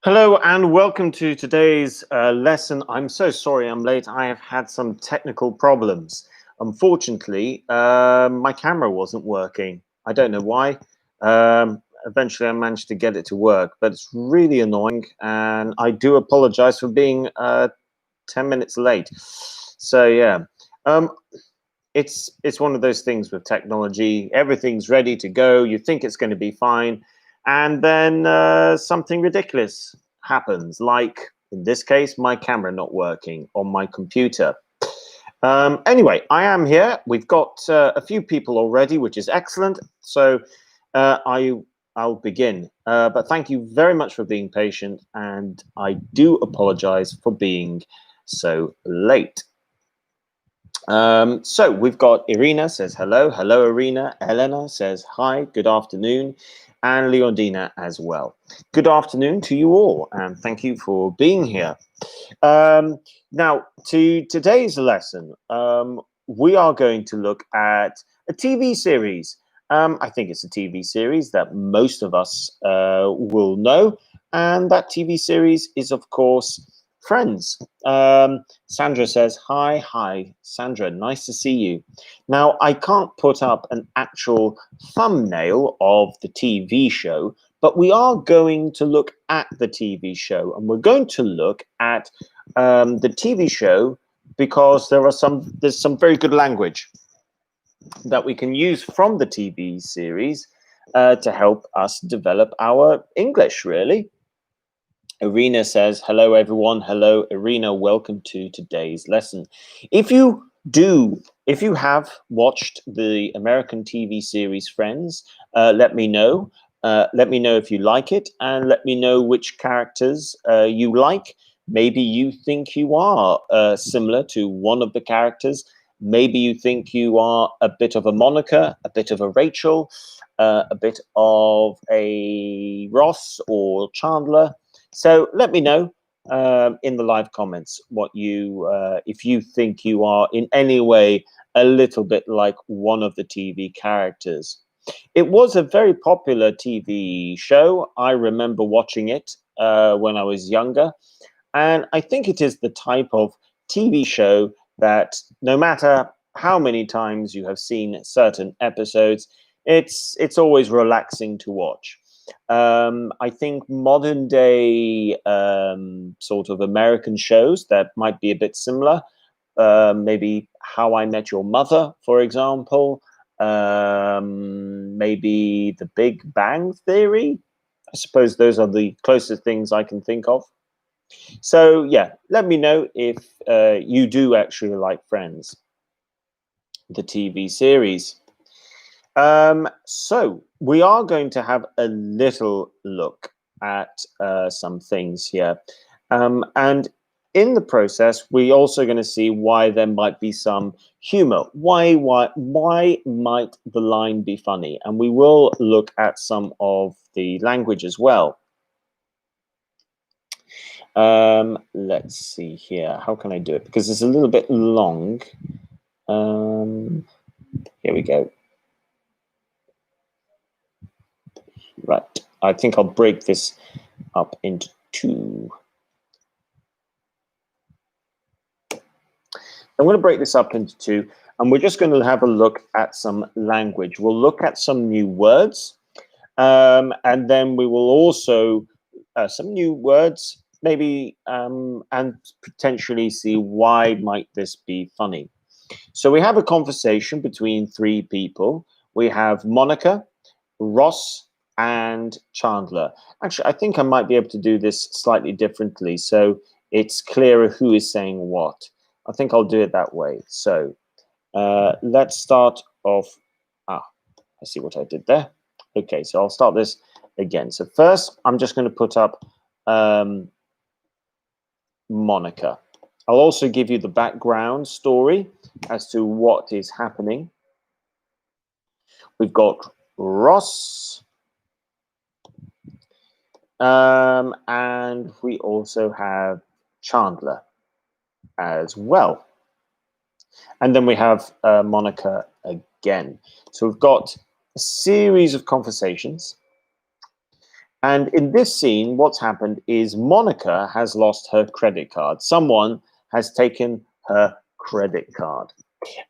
Hello and welcome to today's lesson. I'm so sorry I'm late. I have had some technical problems. Unfortunately, my camera wasn't working. I don't know why. Eventually, I managed to get it to work, but it's really annoying, and I do apologize for being 10 minutes late. So yeah, um, it's one of those things with technology. Everything's ready to go. You think it's going to be fine, and then something ridiculous happens. Like in this case, my camera not working on my computer. Anyway, I am here. We've got a few people already, which is excellent. So I'll begin. But thank you very much for being patient, and I do apologize for being so late. So we've got Irina says hello. Hello, Irina. Elena says hi. Good afternoon. And Leondina as well. Good afternoon to you all, and thank you for being here. Now, to today's lesson, we are going to look at a TV series. I think it's a TV series that most of us will know, and that TV series is, of course, Friends. Sandra says, hi, Sandra, nice to see you. Now, I can't put up an actual thumbnail of the TV show, but we are going to look at the TV show, and we're going to look at the TV show because there's some very good language that we can use from the TV series to help us develop our English, really. Irina says, hello, everyone. Hello, Irina. Welcome to today's lesson. If you have watched the American TV series Friends, let me know. Let me know if you like it, and let me know which characters you like. Maybe you think you are similar to one of the characters. Maybe you think you are a bit of a Monica, a bit of a Rachel, a bit of a Ross or Chandler. So let me know in the live comments what you, if you think you are in any way a little bit like one of the TV characters. It was a very popular TV show. I remember watching it when I was younger. And I think it is the type of TV show that no matter how many times you have seen certain episodes, it's always relaxing to watch. I think modern day sort of American shows that might be a bit similar, maybe How I Met Your Mother, for example, maybe The Big Bang Theory. I suppose those are the closest things I can think of. So yeah, let me know if you do actually like Friends, the TV series. So we are going to have a little look at some things here. And in the process, we're also going to see why there might be some humor. Why might the line be funny? And we will look at some of the language as well. Let's see here. How can I do it? Because it's a little bit long. Here we go. Right. I think I'll break this up into two. I'm going to break this up into two, and we're just going to have a look at some language. We'll look at some new words, and then we will also some new words, maybe, and potentially see why might this be funny. So we have a conversation between three people. We have Monica, Ross, and Chandler. Actually, I think I might be able to do this slightly differently so it's clearer who is saying what. I think I'll do it that way. So let's start off. I see what I did there. Okay, so I'll start this again. So first, I'm just going to put up Monica. I'll also give you the background story as to what is happening. We've got Ross. And we also have Chandler as well. And then we have Monica again. So we've got a series of conversations. And in this scene, what's happened is Monica has lost her credit card. Someone has taken her credit card,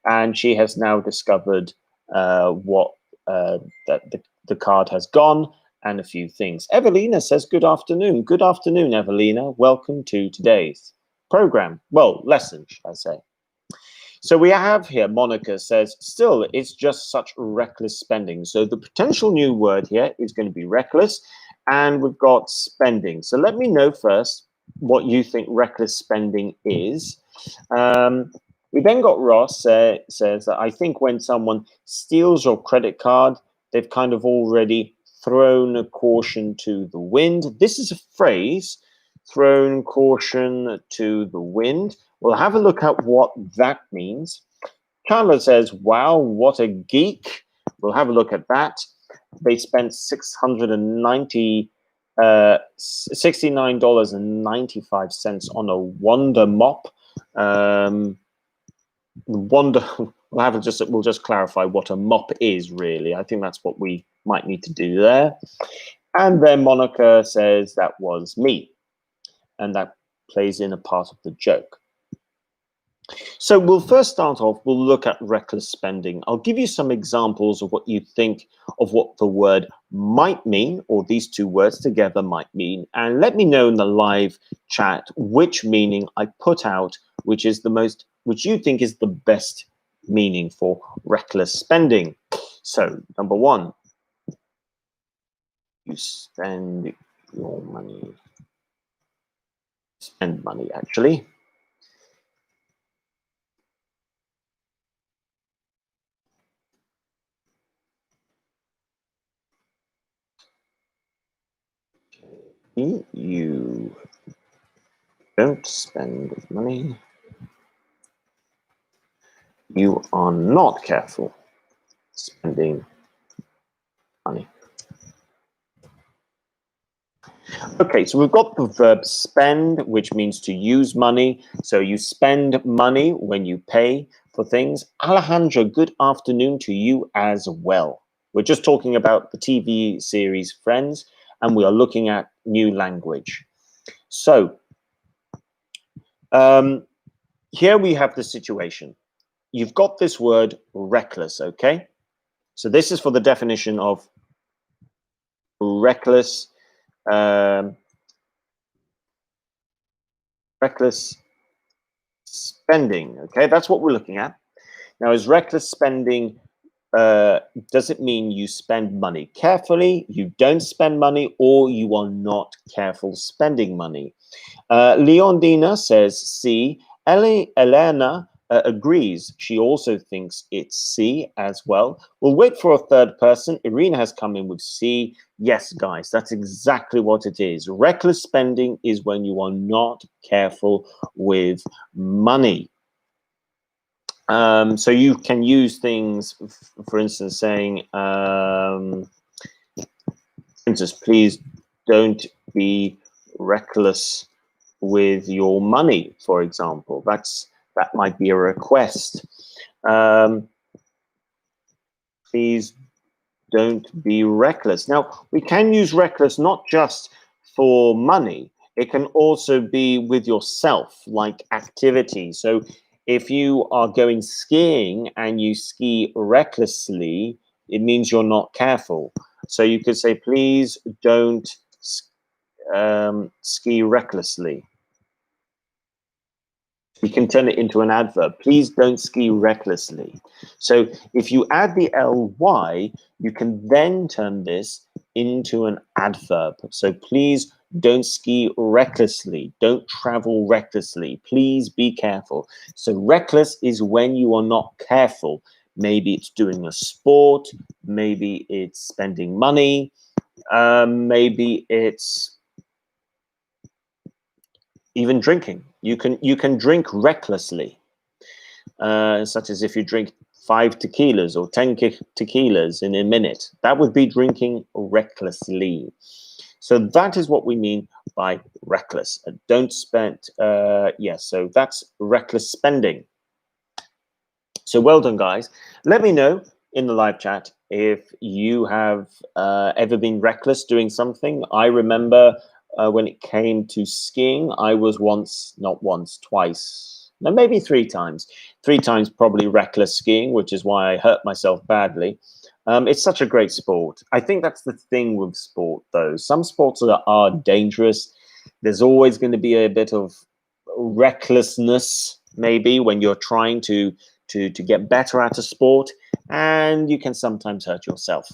and she has now discovered what that the card has gone and a few things. Evelina says, good afternoon. Good afternoon, Evelina. Welcome to today's program. Well, lesson, should I say. So we have here, Monica says, still, it's just such reckless spending. So the potential new word here is going to be reckless, and we've got spending. So let me know first what you think reckless spending is. We then got Ross says that I think when someone steals your credit card, they've kind of already thrown a caution to the wind. This is a phrase, thrown caution to the wind. We'll have a look at what that means. Chandler says, wow, what a geek. We'll have a look at that. They spent $69.95 on a Wonder mop. Wonder, we'll just clarify what a mop is, really. I think that's what we might need to do there. And then Monica says that was me. And that plays in a part of the joke. So we'll first start off, we'll look at reckless spending. I'll give you some examples of what you think of what the word might mean, or these two words together might mean. And let me know in the live chat which meaning I put out, which is the most, which you think is the best meaning for reckless spending. So number one, you spend your money. Spend money, actually. You don't spend money. You are not careful spending money. Okay, so we've got the verb spend, which means to use money. So you spend money when you pay for things. Alejandra, good afternoon to you as well. We're just talking about the TV series Friends, and we are looking at new language. So here we have the situation. You've got this word reckless, okay? So this is for the definition of reckless. Reckless spending, okay? That's what we're looking at. Now, is reckless spending, does it mean you spend money carefully, you don't spend money, or you are not careful spending money? Leondina says C. Elena agrees. She also thinks it's C as well. We'll wait for a third person. Irina has come in with C. Yes, guys, that's exactly what it is. Reckless spending is when you are not careful with money. So you can use things, for instance, saying, Princess, please don't be reckless with your money, for example. That might be a request. Please don't be reckless. Now, we can use reckless not just for money. It can also be with yourself, like activity. So if you are going skiing and you ski recklessly, it means you're not careful. So you could say, please don't ski recklessly. We can turn it into an adverb. Please don't ski recklessly. So if you add the ly, you can then turn this into an adverb. So please don't ski recklessly. Don't travel recklessly. Please be careful. So reckless is when you are not careful. Maybe it's doing a sport. Maybe it's spending money. Maybe it's even drinking. You can drink recklessly, such as if you drink 5 tequilas or 10 tequilas in a minute. That would be drinking recklessly. So that is what we mean by reckless. Don't spend, yes, so that's reckless spending. So well done, guys. Let me know in the live chat if you have ever been reckless doing something. I remember when it came to skiing, I was not once, twice, no, maybe three times. Three times probably reckless skiing, which is why I hurt myself badly. It's such a great sport. I think that's the thing with sport, though. Some sports are dangerous. There's always going to be a bit of recklessness, maybe, when you're trying to get better at a sport, and you can sometimes hurt yourself.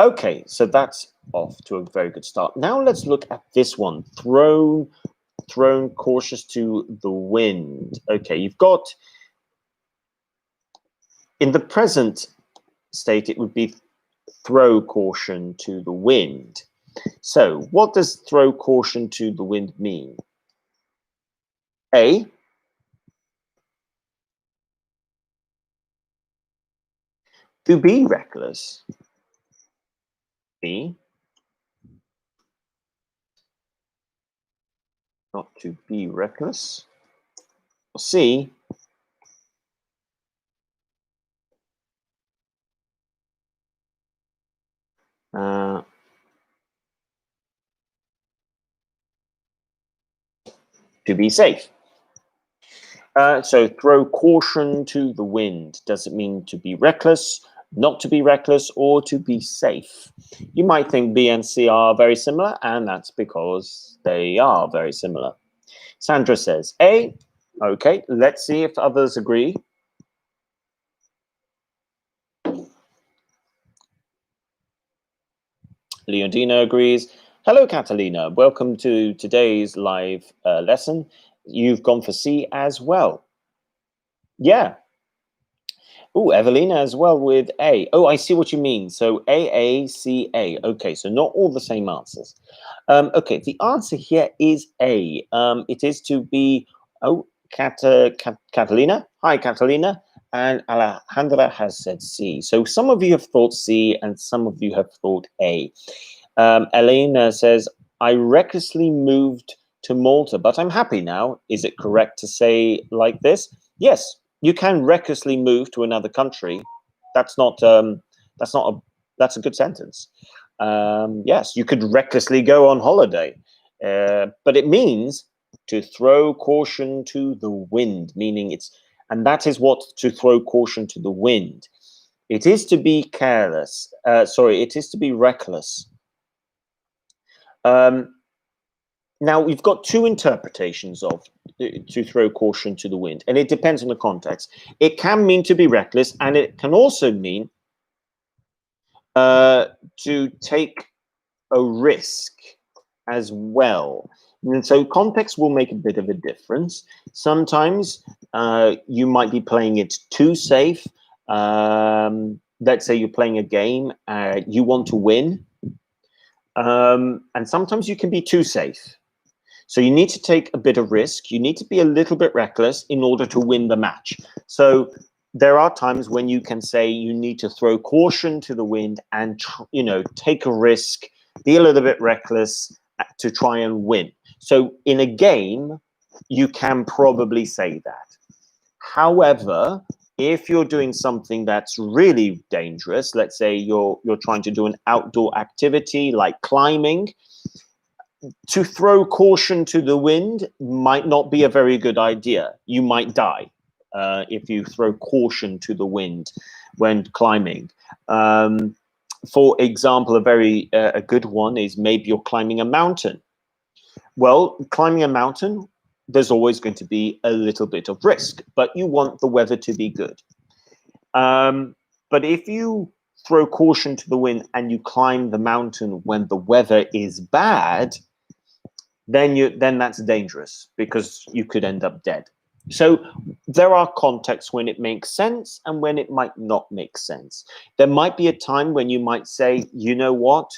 Okay, so that's off to a very good start. Now let's look at this one. Thrown cautious to the wind. Okay, you've got, in the present state, it would be throw caution to the wind. So what does throw caution to the wind mean? A, to be reckless. B, not to be reckless. C, to be safe. So throw caution to the wind. Does it mean to be reckless, not to be reckless, or to be safe? You might think B and C are very similar, and that's because they are very similar. Sandra says A. Okay, let's see if others agree. Leondina agrees. Hello, Catalina. Welcome to today's live lesson. You've gone for C as well. Yeah. Oh, Evelina as well with A. Oh, I see what you mean. So A. Okay, so not all the same answers. Okay, the answer here is A. It is to be, Catalina. Hi, Catalina. And Alejandra has said C. So some of you have thought C and some of you have thought A. Elena says, I recklessly moved to Malta, but I'm happy now. Is it correct to say like this? Yes, you can recklessly move to another country. That's a good sentence. Yes, you could recklessly go on holiday, but it means to throw caution to the wind, and that is what to throw caution to the wind. It is to be careless. It is to be reckless. Now, we've got two interpretations of to throw caution to the wind, and it depends on the context. It can mean to be reckless, and it can also mean to take a risk as well. And so context will make a bit of a difference. Sometimes you might be playing it too safe. Let's say you're playing a game, you want to win. And sometimes you can be too safe. So you need to take a bit of risk. You need to be a little bit reckless in order to win the match. So there are times when you can say you need to throw caution to the wind and, take a risk, be a little bit reckless to try and win. So in a game, you can probably say that. However, if you're doing something that's really dangerous, let's say you're trying to do an outdoor activity like climbing, to throw caution to the wind might not be a very good idea. You might die if you throw caution to the wind when climbing. For example, a good one is maybe you're climbing a mountain. Well, climbing a mountain, there's always going to be a little bit of risk, but you want the weather to be good. But if you throw caution to the wind and you climb the mountain when the weather is bad, then that's dangerous because you could end up dead. So there are contexts when it makes sense and when it might not make sense. There might be a time when you might say, you know what,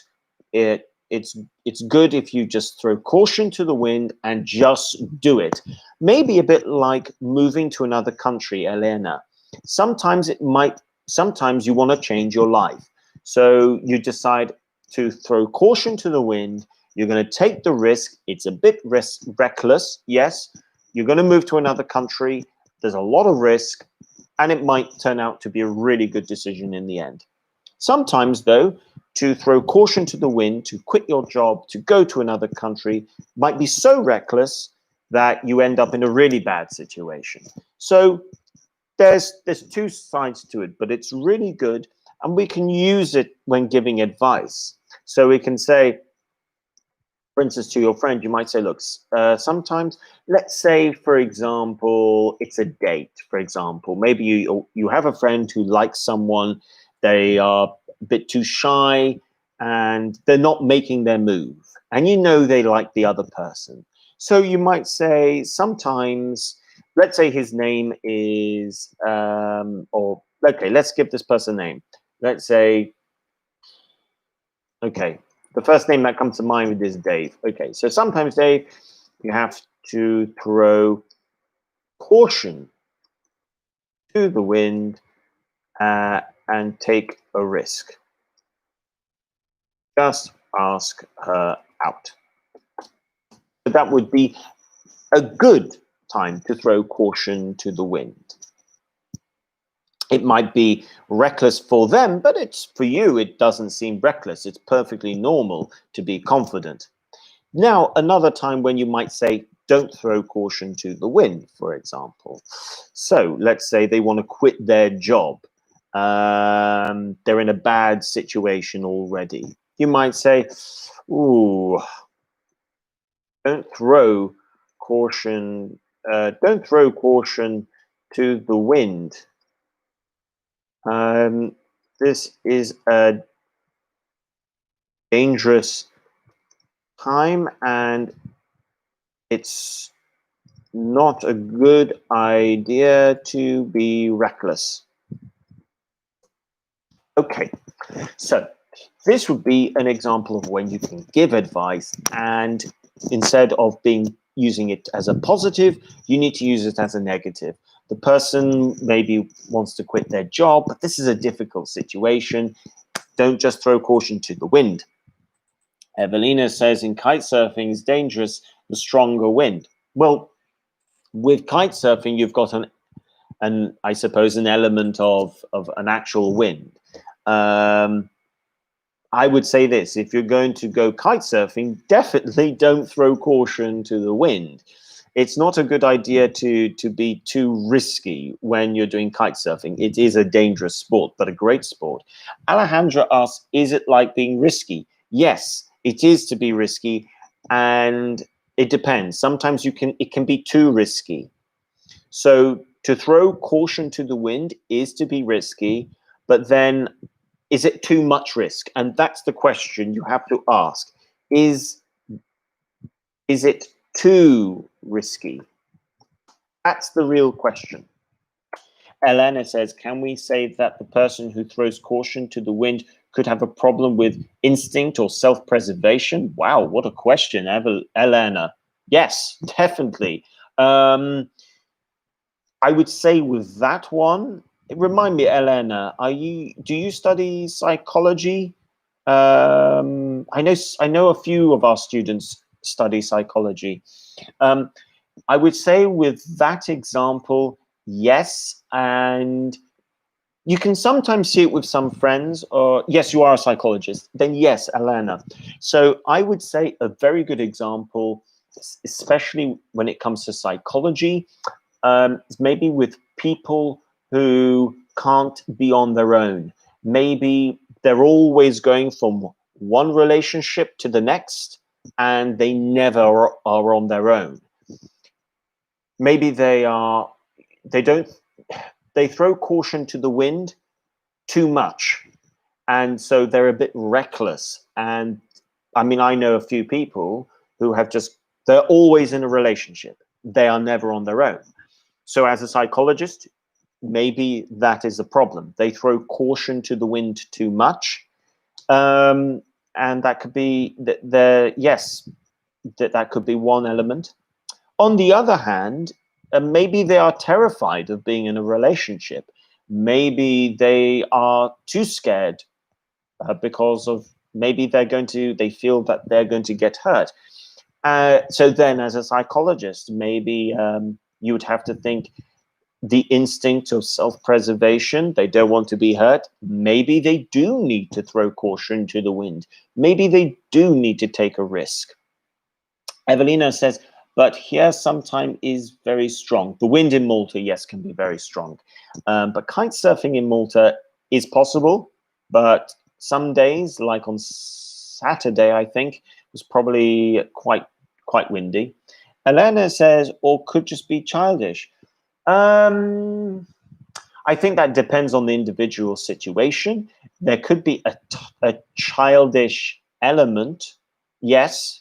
it's good if you just throw caution to the wind and just do it. Maybe a bit like moving to another country, Elena. Sometimes you want to change your life. So you decide to throw caution to the wind. You're going to take the risk. It's a bit reckless, yes. You're going to move to another country. There's a lot of risk, and it might turn out to be a really good decision in the end. Sometimes, though, to throw caution to the wind, to quit your job, to go to another country, might be so reckless that you end up in a really bad situation. So there's two sides to it, but it's really good, and we can use it when giving advice. So we can say, for instance, to your friend, you might say, look, sometimes, let's say, for example, it's a date, for example. Maybe you have a friend who likes someone, they are a bit too shy, and they're not making their move. And you know they like the other person. So you might say, sometimes, let's say his name is, or, okay, let's give this person a name. Let's say, okay, the first name that comes to mind is Dave. Okay, so sometimes, Dave, you have to throw caution to the wind and take a risk. Just ask her out. So that would be a good time to throw caution to the wind. It might be reckless for them, but it's for you, it doesn't seem reckless. It's perfectly normal to be confident. Now, another time when you might say, don't throw caution to the wind, for example. So let's say they want to quit their job. They're in a bad situation already. You might say, ooh, don't throw caution to the wind. This is a dangerous time, and it's not a good idea to be reckless. Okay, so this would be an example of when you can give advice, and instead of using it as a positive, you need to use it as a negative. The person maybe wants to quit their job, but this is a difficult situation. Don't just throw caution to the wind. Evelina says in kite surfing is dangerous, the stronger wind. Well, with kite surfing, you've got I suppose an element of an actual wind. I would say this: if you're going to go kite surfing, definitely don't throw caution to the wind. It's not a good idea to be too risky when you're doing kite surfing. It is a dangerous sport, but a great sport. Alejandra asks, is it like being risky? Yes, it is to be risky, and it depends. Sometimes it can be too risky. So to throw caution to the wind is to be risky, but then is it too much risk? And that's the question you have to ask. Is it too risky? That's the real question. Elena says, can we say that the person who throws caution to the wind could have a problem with instinct or self-preservation? Wow, what a question, Elena. Yes, definitely. I would say with that one, remind me, Elena, do you study psychology? I know a few of our students study psychology. I would say with that example, yes, and you can sometimes see it with some friends, or yes, you are a psychologist, then yes, Elena. So I would say a very good example, especially when it comes to psychology, is maybe with people who can't be on their own. Maybe they're always going from one relationship to the next, and they never are on their own. Maybe they throw caution to the wind too much, and so they're a bit reckless. And I mean, I know a few people who they're always in a relationship. They are never on their own. So as a psychologist, maybe that is a problem. They throw caution to the wind too much. And that could be that could be one element. On the other hand, maybe they are terrified of being in a relationship. Maybe they are too scared because of maybe they feel that they're going to get hurt. So then as a psychologist, maybe you would have to think, the instinct of self-preservation. They don't want to be hurt. Maybe they do need to throw caution to the wind. Maybe they do need to take a risk. Evelina says, but here sometimes is very strong. The wind in Malta, yes, can be very strong. But kite surfing in Malta is possible, but some days, like on Saturday, I think, was probably quite windy. Elena says, or could just be childish. I think that depends on the individual situation. There could be a childish element, yes,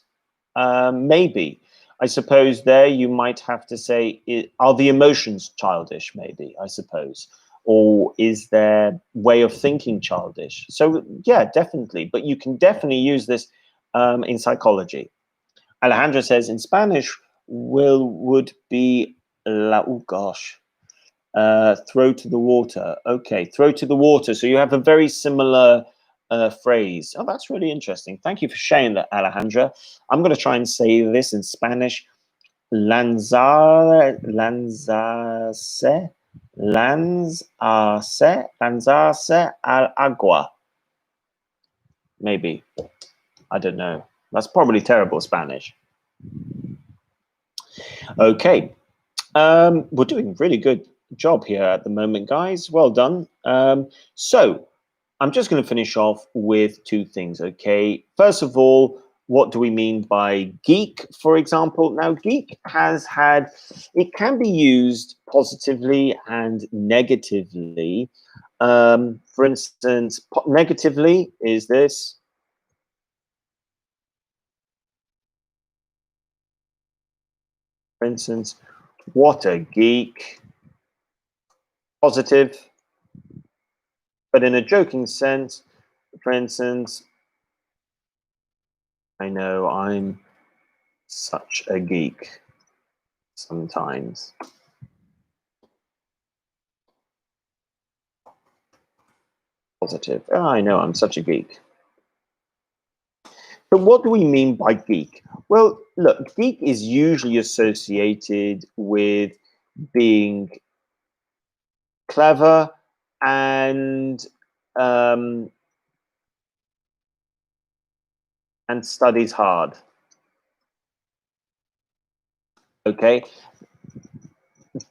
maybe. I suppose there you might have to say, are the emotions childish, maybe, I suppose? Or is their way of thinking childish? So, yeah, definitely. But you can definitely use this in psychology. Alejandra says, in Spanish, would be, oh gosh, throw to the water. Okay, throw to the water. So you have a very similar phrase. Oh, that's really interesting. Thank you for sharing that, Alejandra. I'm going to try and say this in Spanish. Lanzarse al agua. Maybe. I don't know. That's probably terrible Spanish. Okay. We're doing really good job here at the moment, guys. Well done. So I'm just going to finish off with two things, okay? First of all, what do we mean by geek, for example? Now, geek it can be used positively and negatively. For instance, negatively is this. For instance, what a geek. Positive, but in a joking sense, for instance, I know I'm such a geek sometimes. Positive. Oh, I know I'm such a geek. But what do we mean by geek? Well, look, geek is usually associated with being clever and studies hard. Okay,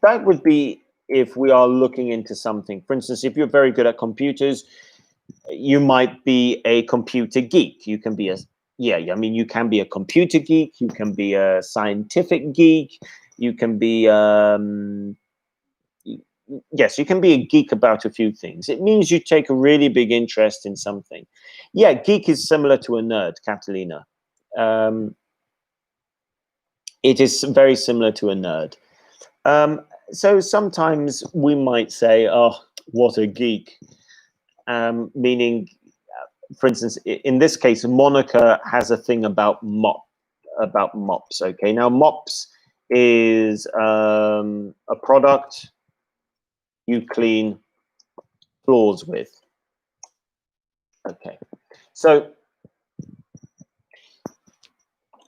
that would be if we are looking into something. For instance, if you're very good at computers, you might be a computer geek. You can be I mean, you can be a computer geek. You can be a scientific geek. You can be yes, you can be a geek about a few things. It means you take a really big interest in something. Yeah, geek is similar to a nerd, Catalina. It is very similar to a nerd. So sometimes we might say, oh, what a geek, meaning, for instance, in this case, Monica has a thing about mops. Okay, now mops is a product you clean floors with. Okay, so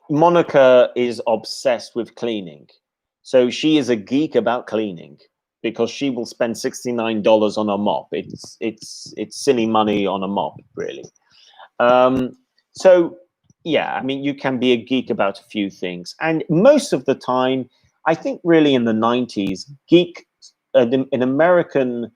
Monica is obsessed with cleaning. So she is a geek about cleaning because she will spend $69 on a mop. It's silly money on a mop, really. So yeah, I mean, you can be a geek about a few things, and most of the time, I think, really in the 90s, geek in American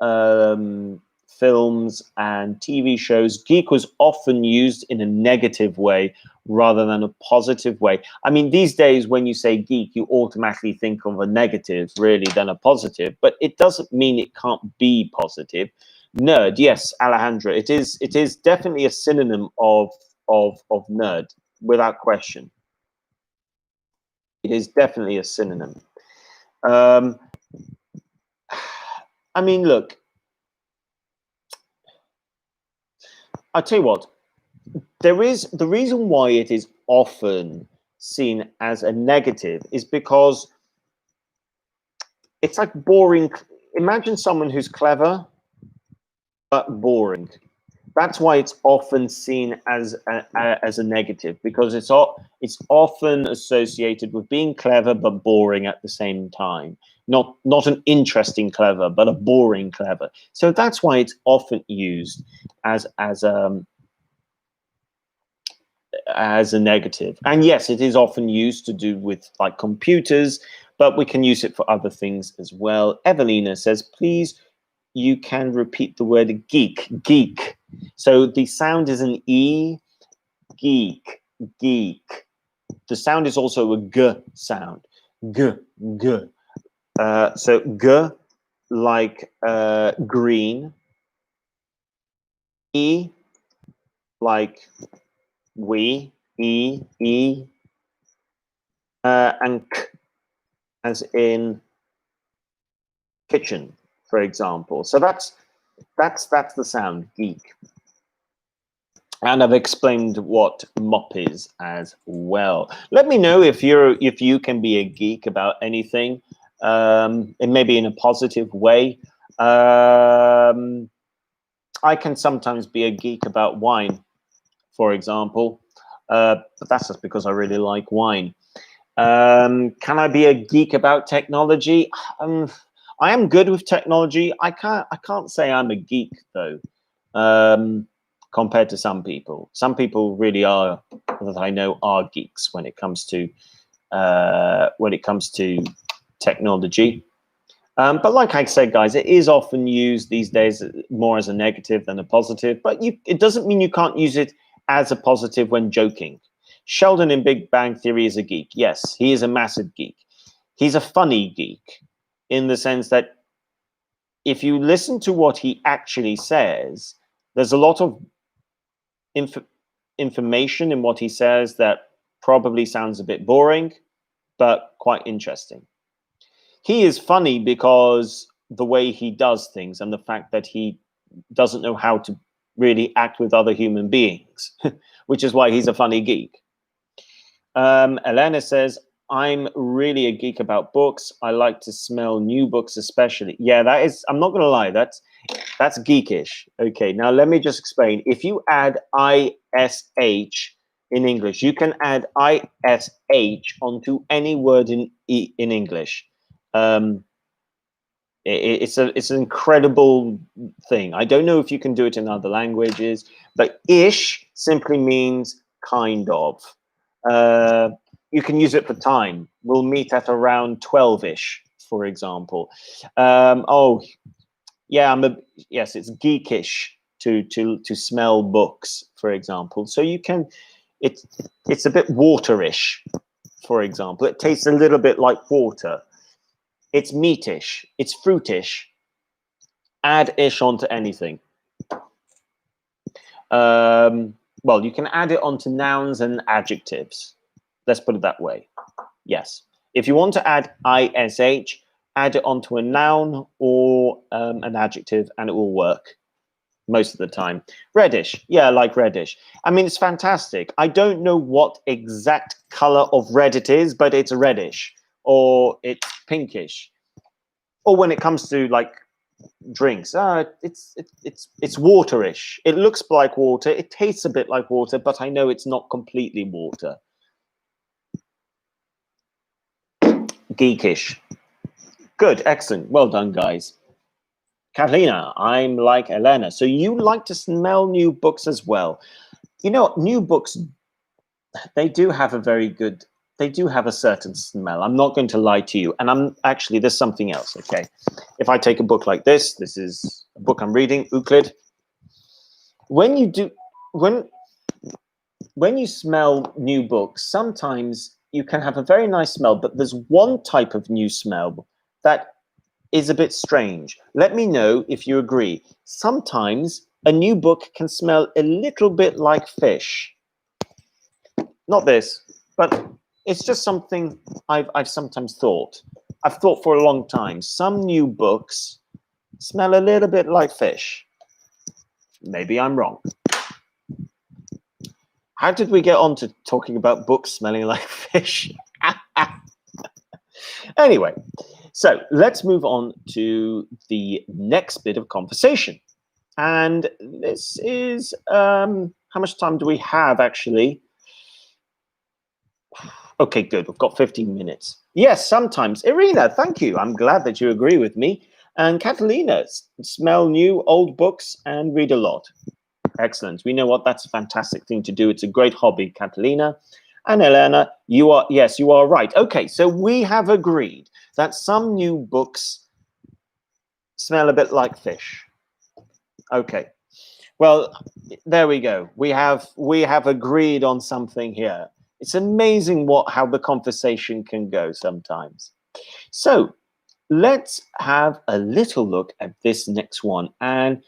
films and TV shows, geek was often used in a negative way rather than a positive way. I mean, these days, when you say geek, you automatically think of a negative really than a positive, but it doesn't mean it can't be positive. Nerd, yes, Alejandra, it is definitely a synonym of nerd, without question. It is definitely a synonym. I mean, look, I'll tell you what, there is the reason why it is often seen as a negative is because it's like boring. Imagine someone who's clever but boring. That's why it's often seen as a negative, because it's often associated with being clever but boring at the same time. not an interesting clever, but a boring clever. So that's why it's often used as a negative. And yes, it is often used to do with like computers, but we can use it for other things as well. Evelina says, please, you can repeat the word geek. Geek. So the sound is an E. Geek. Geek. The sound is also a G sound. G. G. So G like green. E like we. E. E. And K as in kitchen, for example. So that's the sound, geek. And I've explained what mop is as well. Let me know if you can be a geek about anything, and maybe in a positive way. I can sometimes be a geek about wine, for example, but that's just because I really like wine. Can I be a geek about technology? I am good with technology. I can't say I'm a geek though. Compared to some people. Some people really are, that I know, are geeks when it comes to technology. But like I said, guys, it is often used these days more as a negative than a positive. But it doesn't mean you can't use it as a positive when joking. Sheldon in Big Bang Theory is a geek. Yes, he is a massive geek. He's a funny geek in the sense that if you listen to what he actually says, there's a lot of information in what he says that probably sounds a bit boring, but quite interesting. He is funny because the way he does things and the fact that he doesn't know how to really act with other human beings, which is why he's a funny geek. Elena says, I'm really a geek about books. I like to smell new books, especially. Yeah, that is, I'm not going to lie, that's geekish. Okay, now let me just explain. If you add ISH in English, you can add ISH onto any word in English. It's an incredible thing. I don't know if you can do it in other languages, but ish simply means kind of. You can use it for time. We'll meet at around 12-ish, for example. Yes, it's geekish to smell books, for example. So you can, it's a bit waterish, for example. It tastes a little bit like water. It's meatish. It's fruitish. Add ish onto anything. Well, you can add it onto nouns and adjectives. Let's put it that way. Yes. If you want to add ISH, add it onto a noun or an adjective and it will work most of the time. Reddish. Yeah, I like reddish. I mean, it's fantastic. I don't know what exact color of red it is, but it's reddish or it's pinkish. Or when it comes to like drinks, it's waterish. It looks like water. It tastes a bit like water, but I know it's not completely water. Geekish. Good, excellent. Well done, guys. Catalina, I'm like Elena. So you like to smell new books as well. You know, new books, they do have a certain smell. I'm not going to lie to you. And there's something else, okay? If I take a book like this is a book I'm reading, Euclid. When you smell new books, sometimes you can have a very nice smell, but there's one type of new smell that is a bit strange. Let me know if you agree. Sometimes a new book can smell a little bit like fish. Not this, but it's just something I've sometimes thought. I've thought for a long time. Some new books smell a little bit like fish. Maybe I'm wrong. How did we get on to talking about books smelling like fish? Anyway, so let's move on to the next bit of conversation. And this is, how much time do we have, actually? Okay, good. We've got 15 minutes. Yes, sometimes. Irina, thank you. I'm glad that you agree with me. And Catalina, smell new old books and read a lot. Excellent. We know what that's a fantastic thing to do. It's a great hobby, Catalina. And Elena, yes, you are right. Okay, so we have agreed that some new books smell a bit like fish. Okay. Well, there we go. We have agreed on something here. It's amazing how the conversation can go sometimes. So let's have a little look at this next one, and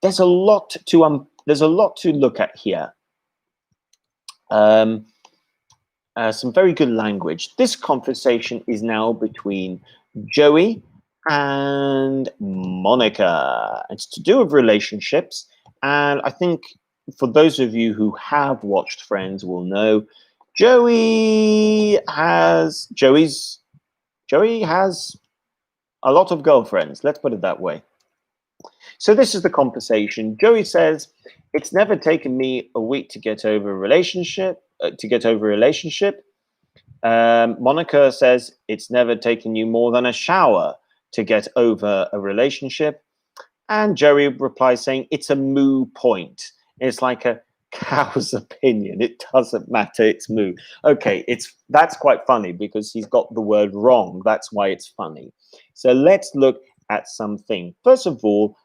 there's a lot to look at here. Some very good language. This conversation is now between Joey and Monica. It's to do with relationships, and I think for those of you who have watched Friends will know Joey has a lot of girlfriends. Let's put it that way. So this is the conversation. Joey says, "It's never taken me a week to get over a relationship. Monica says, "It's never taken you more than a shower to get over a relationship." And Joey replies saying, "It's a moo point. It's like a cow's opinion. It doesn't matter. It's moo." Okay, that's quite funny because he's got the word wrong. That's why it's funny. So let's look at something. First of all,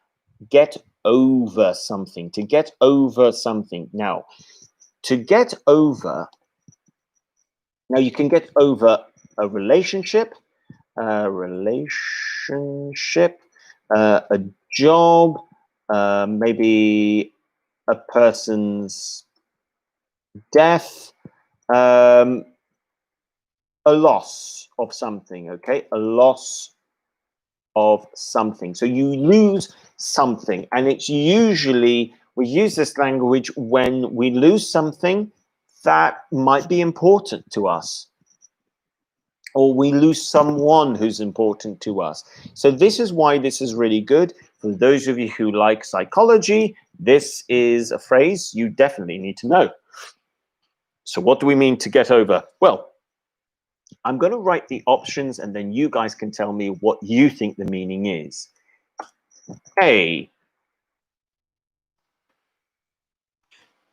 get over something. To get over something. Now, to get over. Now, you can get over a relationship, a job, maybe a person's death, a loss of something, okay? A loss of something. So you lose something, and it's usually, we use this language when we lose something that might be important to us, or we lose someone who's important to us. So this is why this is really good. For those of you who like psychology, this is a phrase you definitely need to know. So what do we mean to get over? Well, I'm going to write the options, and then you guys can tell me what you think the meaning is. A,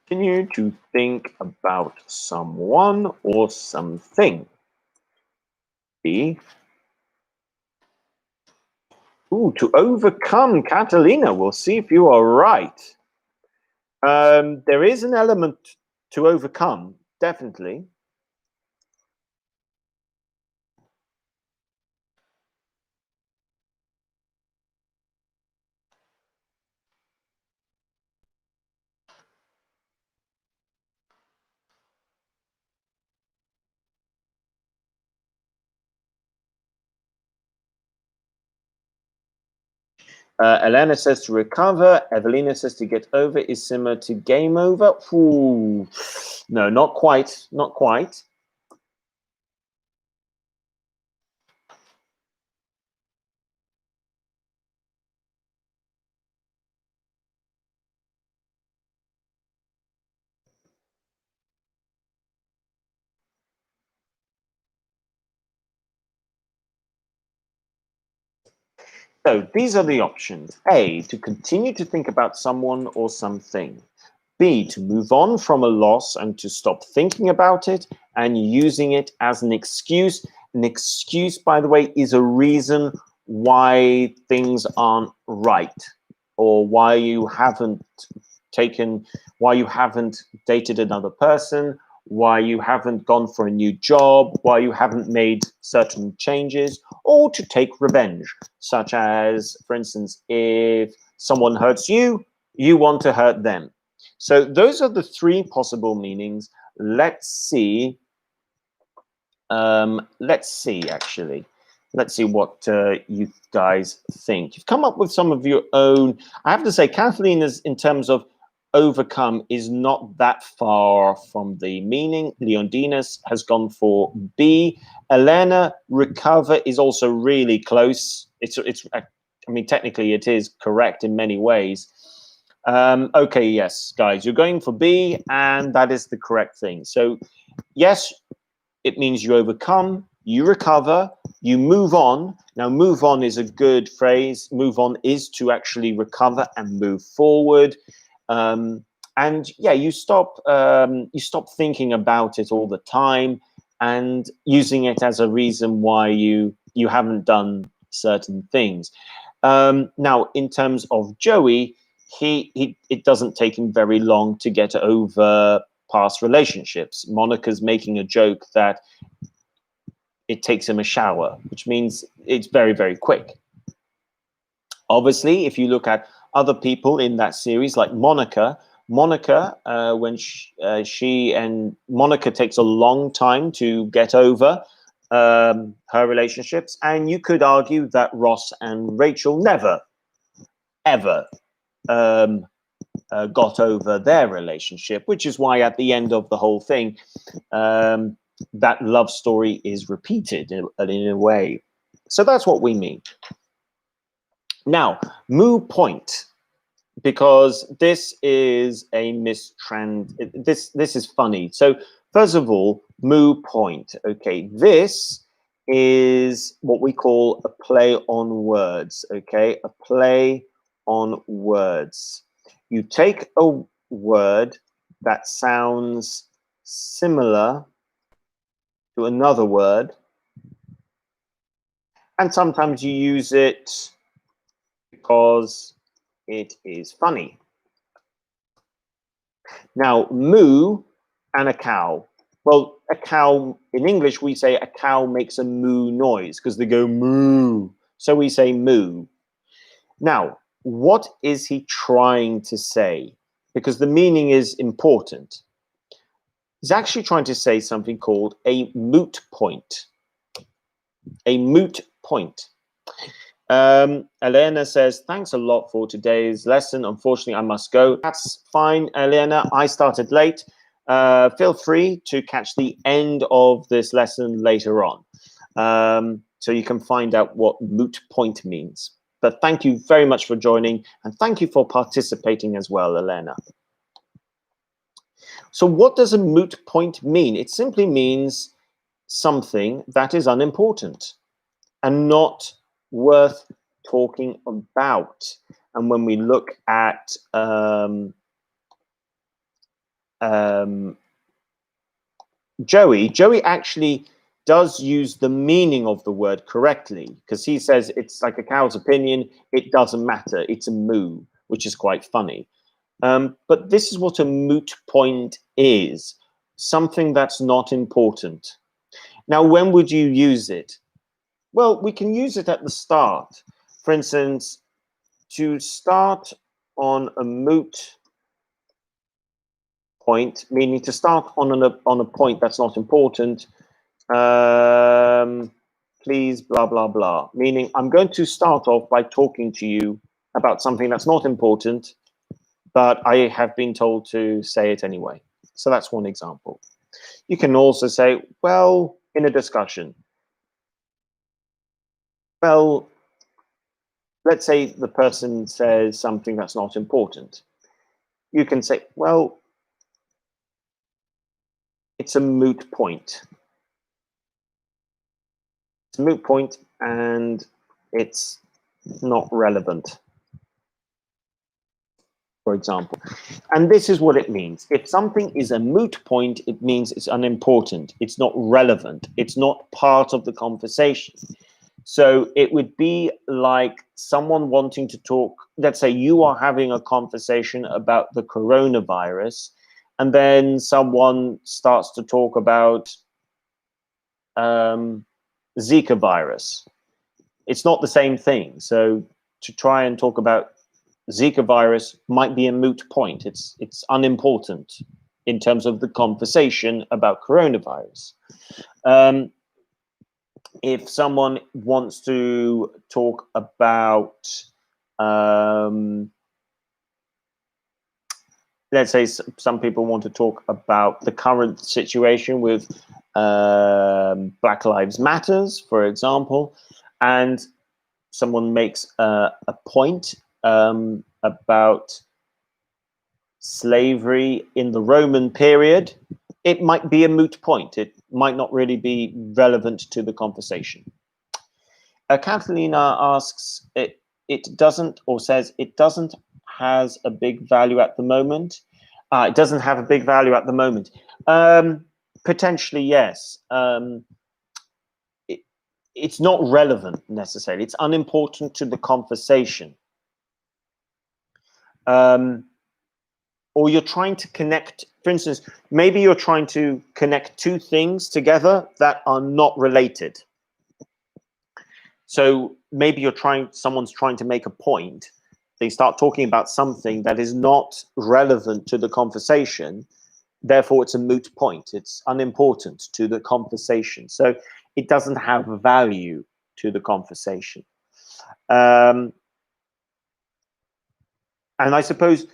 continue to think about someone or something. B, to overcome. Catalina, we'll see if you are right. There is an element to overcome, definitely. Elena says to recover. Evelina says to get over is similar to game over. Ooh. No, not quite. Not quite. So these are the options. A, to continue to think about someone or something. B, to move on from a loss and to stop thinking about it and using it as an excuse. An excuse, by the way, is a reason why things aren't right, or why you haven't dated another person, why you haven't gone for a new job, why you haven't made certain changes, or to take revenge, such as, for instance, if someone hurts you, you want to hurt them. So those are the three possible meanings. Let's see. Actually. Let's see what you guys think. You've come up with some of your own. I have to say, Kathleen is, in terms of overcome, is not that far from the meaning. Leondinas has gone for B. Elena, recover, is also really close. I mean, technically it is correct in many ways. Okay, yes, guys, you're going for B, and that is the correct thing. So, yes, it means you overcome, you recover, you move on. Now, move on is a good phrase. Move on is to actually recover and move forward. And yeah, you stop thinking about it all the time and using it as a reason why you haven't done certain things. Now, in terms of Joey, it doesn't take him very long to get over past relationships. Monica's making a joke that it takes him a shower, which means it's very, very quick. Obviously, if you look at other people in that series, like Monica, when she and Monica takes a long time to get over her relationships, and you could argue that Ross and Rachel never, ever got over their relationship, which is why at the end of the whole thing, that love story is repeated in a way. So that's what we mean. Now, moo point, because this is a this is funny. So first of all, moo point. Okay, this is what we call a play on words. Okay, a play on words. You take a word that sounds similar to another word, and sometimes you use it because it is funny. Now, moo and a cow. Well, a cow, in English, we say a cow makes a moo noise because they go moo. So we say moo. Now, what is he trying to say? Because the meaning is important. He's actually trying to say something called a moot point. A moot point. Elena says, thanks a lot for today's lesson. Unfortunately, I must go. That's fine, Elena. I started late. Feel free to catch the end of this lesson later on. So you can find out what moot point means. But thank you very much for joining, and thank you for participating as well, Elena. So what does a moot point mean? It simply means something that is unimportant and not worth talking about. And when we look at Joey actually does use the meaning of the word correctly, because he says it's like a cow's opinion, it doesn't matter, it's a moo, which is quite funny. But this is what a moot point is, something that's not important. Now, when would you use it? Well, we can use it at the start. For instance, to start on a moot point, meaning to start on a point that's not important, please, blah, blah, blah. Meaning, I'm going to start off by talking to you about something that's not important, but I have been told to say it anyway. So that's one example. You can also say, well, in a discussion, well, let's say the person says something that's not important. You can say, well, it's a moot point. It's a moot point and it's not relevant, for example. And this is what it means. If something is a moot point, it means it's unimportant. It's not relevant. It's not part of the conversation. So it would be like someone wanting to talk, let's say you are having a conversation about the coronavirus, and then someone starts to talk about Zika virus. It's not the same thing. So to try and talk about Zika virus might be a moot point. It's unimportant in terms of the conversation about coronavirus. If someone wants to talk about, let's say some people want to talk about the current situation with Black Lives Matters, for example, and someone makes a point about slavery in the Roman period, it might be a moot point. It might not really be relevant to the conversation. Catalina asks, it doesn't, or says it doesn't has a big value at the moment. It doesn't have a big value at the moment. Potentially, yes. It's not relevant necessarily. It's unimportant to the conversation. Or you're trying to connect, for instance, maybe you're trying to connect two things together that are not related. So maybe someone's trying to make a point. They start talking about something that is not relevant to the conversation. Therefore, it's a moot point. It's unimportant to the conversation. So it doesn't have value to the conversation. And I suppose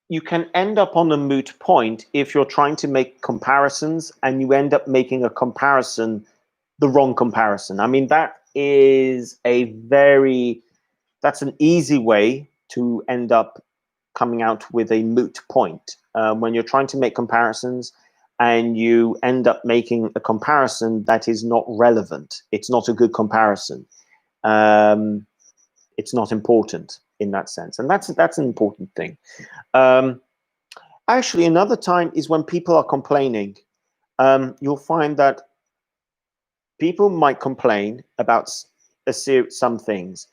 you can end up on a moot point if you're trying to make comparisons and you end up making a comparison, the wrong comparison. I mean, that's an easy way to end up coming out with a moot point. When you're trying to make comparisons and you end up making a comparison that is not relevant. It's not a good comparison. It's not important in that sense. And that's an important thing. Actually, another time is when people are complaining. You'll find that people might complain about some things,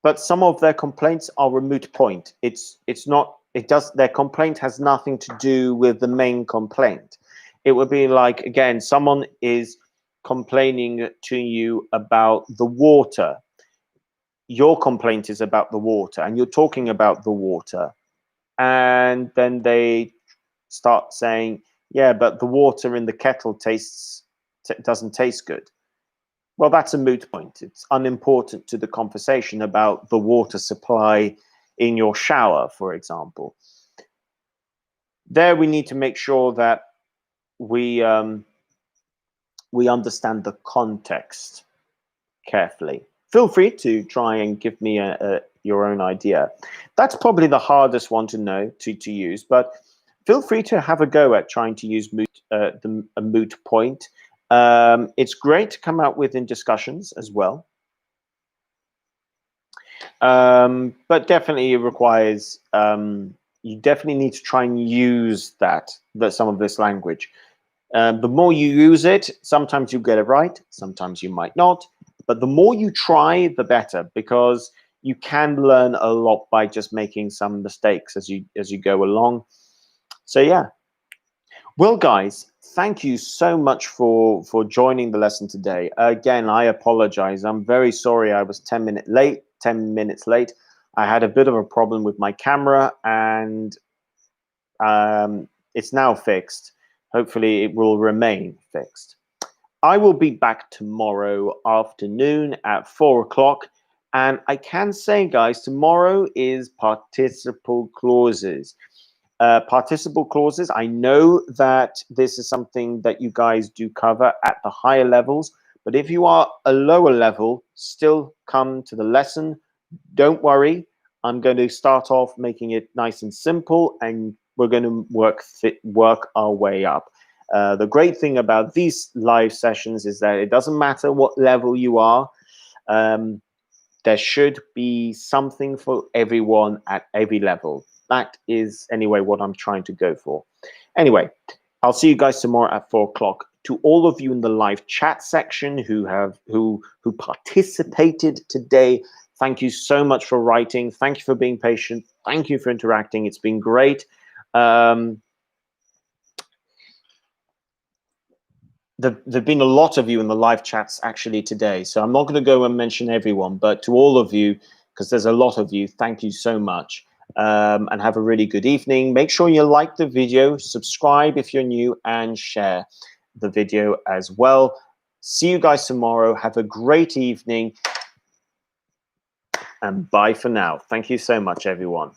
but some of their complaints are a moot point. Their complaint has nothing to do with the main complaint. It would be like, again, someone is complaining to you about the water. Your complaint is about the water, and you're talking about the water. And then they start saying, yeah, but the water in the kettle doesn't taste good. Well, that's a moot point. It's unimportant to the conversation about the water supply in your shower, for example. There we need to make sure that we understand the context carefully. Feel free to try and give me your own idea. That's probably the hardest one to know to use, but feel free to have a go at trying to use a moot point. It's great to come out with in discussions as well. But definitely it requires, you definitely need to try and use some of this language. The more you use it, sometimes you get it right, sometimes you might not. But the more you try, the better, because you can learn a lot by just making some mistakes as you go along. So yeah. Well, guys, thank you so much for joining the lesson today. Again, I apologize. I'm very sorry I was 10 minutes late. I had a bit of a problem with my camera, and it's now fixed. Hopefully it will remain fixed. I will be back tomorrow afternoon at 4 o'clock. And I can say, guys, tomorrow is participle clauses. Participle clauses, I know that this is something that you guys do cover at the higher levels. But if you are a lower level, still come to the lesson. Don't worry. I'm going to start off making it nice and simple, and we're going to work our way up. The great thing about these live sessions is that it doesn't matter what level you are. There should be something for everyone at every level. That is, anyway, what I'm trying to go for. Anyway, I'll see you guys tomorrow at 4 o'clock. To all of you in the live chat section who participated today, thank you so much for writing. Thank you for being patient. Thank you for interacting. It's been great. There've been a lot of you in the live chats actually today, so I'm not going to go and mention everyone, but to all of you, because there's a lot of you, thank you so much, and have a really good evening. Make sure you like the video, subscribe if you're new, and share the video as well. See you guys tomorrow. Have a great evening, and bye for now. Thank you so much, everyone.